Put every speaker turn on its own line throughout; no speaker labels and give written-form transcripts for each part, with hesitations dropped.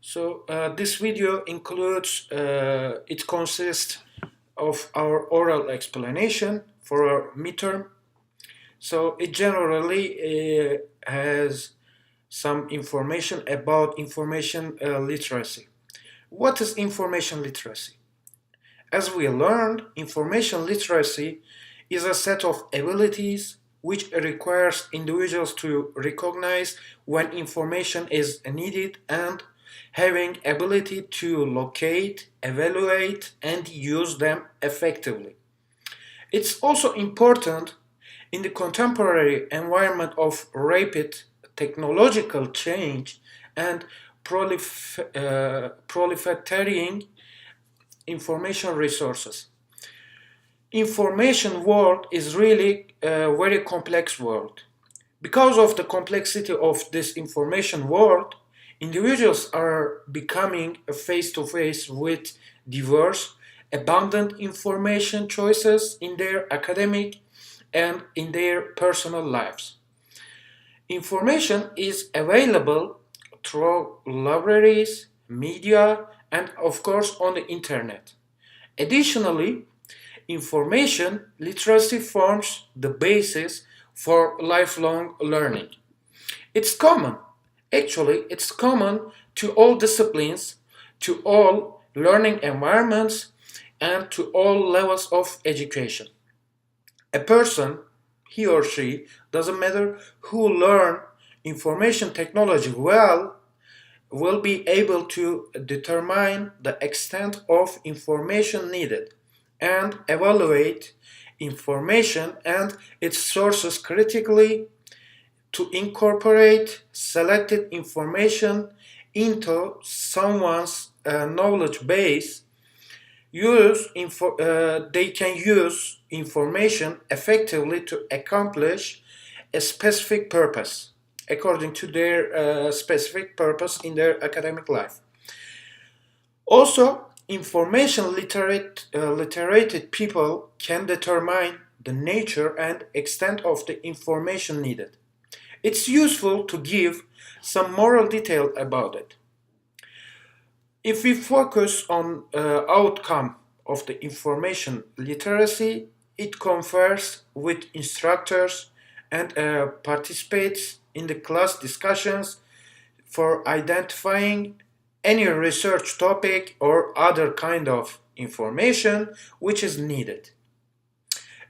This video it consists of our oral explanation for our midterm. So it generally has some information about information literacy. What is information literacy? As we learned, information literacy is a set of abilities which requires individuals to recognize when information is needed and having ability to locate, evaluate, and use them effectively. It's also important in the contemporary environment of rapid technological change and proliferating information resources. Information world is really a very complex world. Because of the complexity of this information world, individuals are becoming face to face with diverse, abundant information choices in their academic and in their personal lives. Information is available through libraries, media, and of course on the internet. Additionally, information literacy forms the basis for lifelong learning. It's common. Actually, it's common to all disciplines, to all learning environments, and to all levels of education. A person, he or she, doesn't matter who learn information technology well, will be able to determine the extent of information needed and evaluate information and its sources critically to incorporate selected information into someone's knowledge base. They can use information effectively to accomplish a specific purpose according to their specific purpose in their academic life. Also, information literated people can determine the nature and extent of the information needed. It's useful to give some moral detail about it. If we focus on outcome of the information literacy, it confers with instructors and participates in the class discussions for identifying any research topic or other kind of information which is needed.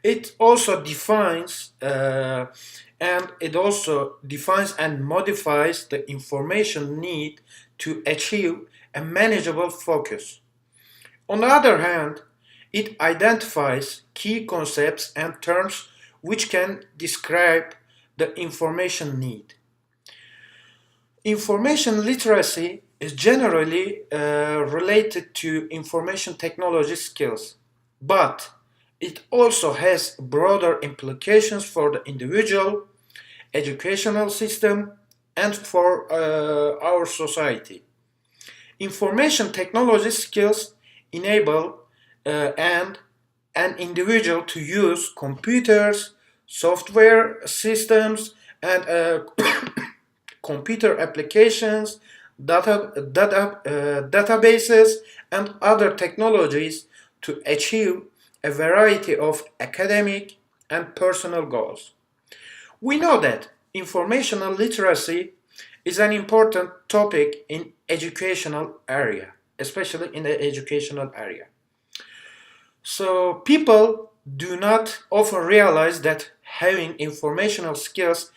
It also defines and modifies the information need to achieve a manageable focus. On the other hand, it identifies key concepts and terms which can describe the information need. Information literacy is generally related to information technology skills, but it also has broader implications for the individual, educational system, and for our society. Information technology skills enable an individual to use computers, software systems, and computer applications, databases, and other technologies to achieve a variety of academic and personal goals. We know that informational literacy is an important topic in educational area, especially in the educational area. So people do not often realize that having informational skills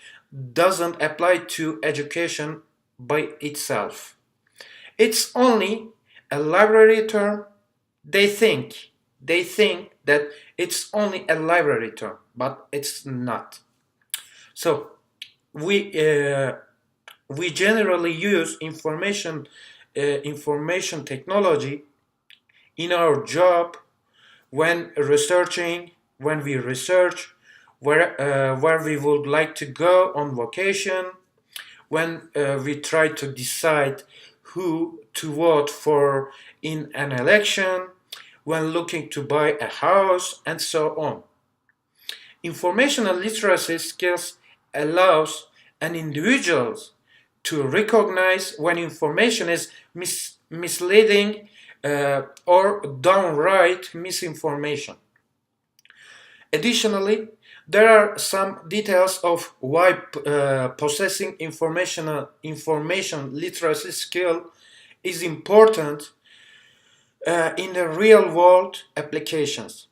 doesn't apply to education by itself. It's only a library term. They think that it's only a library term, but it's not. So we we generally use information technology in our job when we research, where we would like to go on vacation, when we try to decide who to vote for in an election, when looking to buy a house, and so on. Informational literacy skills allows an individual to recognize when information is misleading or downright misinformation. Additionally, there are some details of why possessing information literacy skill is important in the real world applications.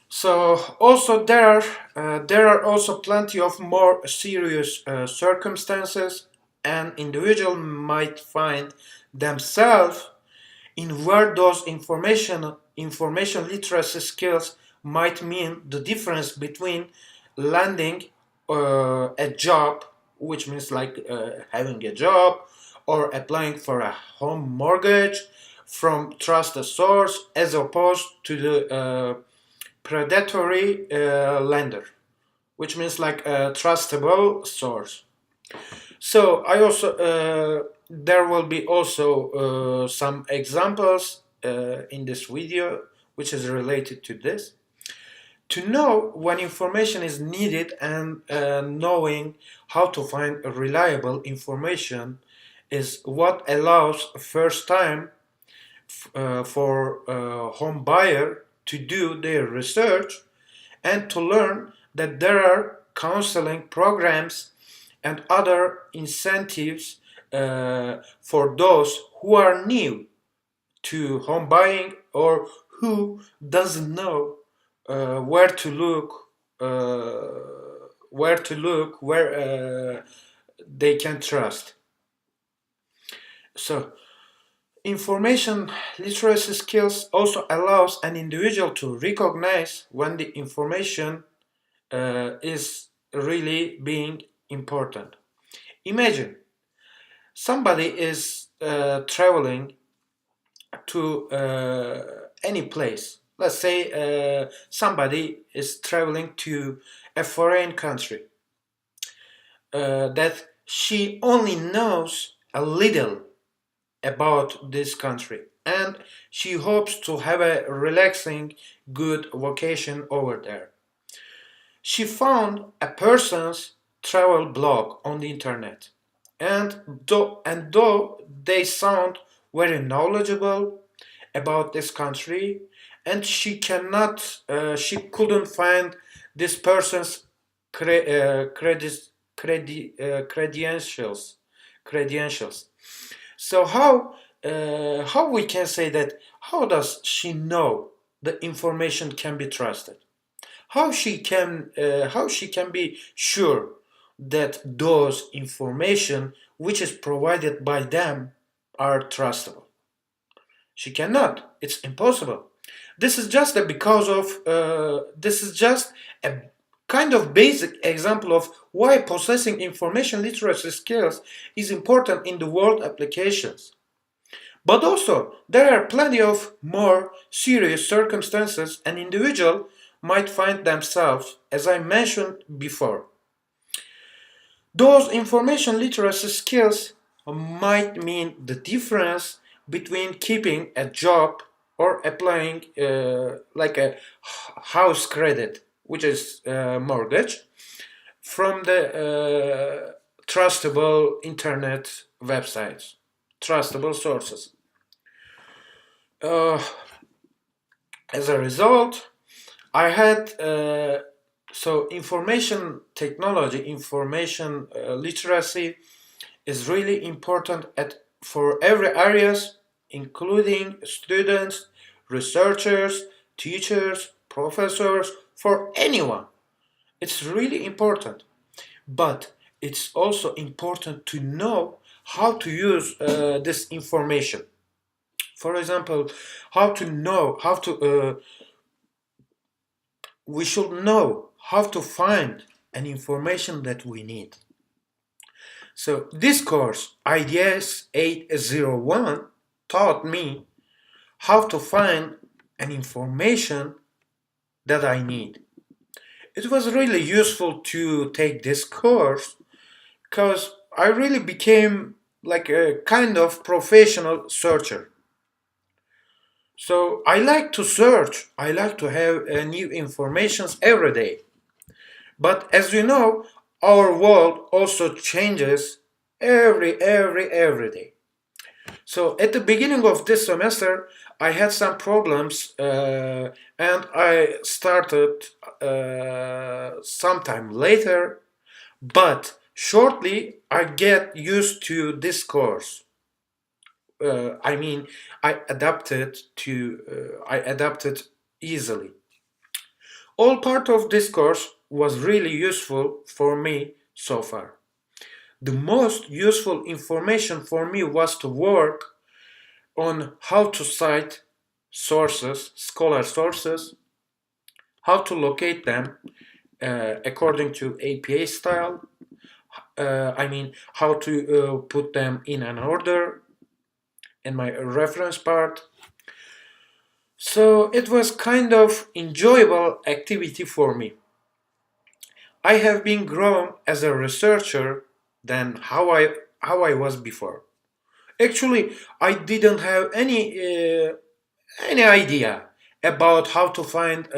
So also there are also plenty of more serious circumstances an individual might find themselves in where those information literacy skills might mean the difference between landing a job, which means like having a job, or applying for a home mortgage from trusted source as opposed to the predatory lender, which means like a trustable source. So I also there will be also some examples in this video which is related to this. To know when information is needed and knowing how to find reliable information is what allows first time for a home buyer to do their research and to learn that there are counseling programs and other incentives for those who are new to home buying or who doesn't know where to look, where they can trust. So information literacy skills also allows an individual to recognize when the information is really being important. Imagine somebody is traveling to any place. Let's say somebody is traveling to a foreign country that she only knows a little about this country and she hopes to have a relaxing, good vacation over there. She found a person's travel blog on the internet, and though they sound very knowledgeable about this country, and she couldn't find this person's credentials. So how we can say that? How does she know the information can be trusted? How she can be sure that those information which is provided by them are trustable? She cannot. It's impossible. This is just a kind of basic example of why possessing information literacy skills is important in the world applications. But also, there are plenty of more serious circumstances an individual might find themselves, as I mentioned before. Those information literacy skills might mean the difference between keeping a job or applying like a house credit, which is mortgage, from the trustable internet websites, trustable sources. As a result, I had so information technology, information literacy is really important for every areas, including students, researchers, teachers, professors, for anyone. It's really important. But it's also important to know how to use this information. For example, we should know how to find an information that we need. So this course, IDS 801, taught me how to find an information that I need. It was really useful to take this course because I really became like a kind of professional searcher. So I like to search, I like to have new informations every day. But as you know, our world also changes every day. So at the beginning of this semester, I had some problems, and I started sometime later, but shortly I get used to this course. I mean, I adapted easily. All part of this course was really useful for me so far. The most useful information for me was to work on how to cite sources, scholar sources, how to locate them according to APA style. How to put them in an order in my reference part. So it was kind of enjoyable activity for me. I have been grown as a researcher than how I was before. Actually, I didn't have any idea about how to find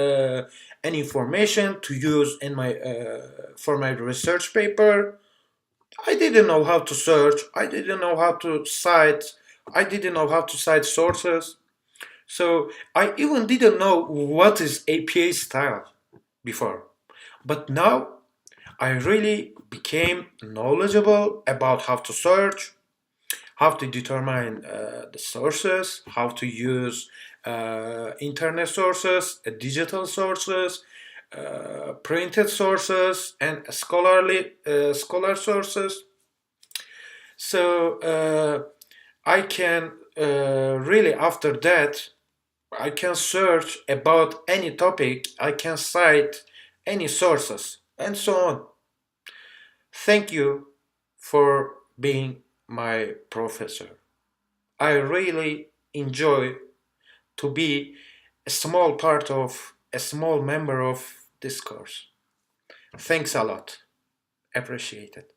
any information to use in my for my research paper. I didn't know how to search. I didn't know how to cite. I didn't know how to cite sources. So I even didn't know what is APA style before. But now I really became knowledgeable about how to search, how to determine the sources, how to use internet sources, digital sources, printed sources, and scholar sources. So I can really after that I can search about any topic, I can cite any sources, and so on. Thank you for being my professor. I really enjoy to be a small part of, a small member of this course. Thanks a lot. Appreciate it.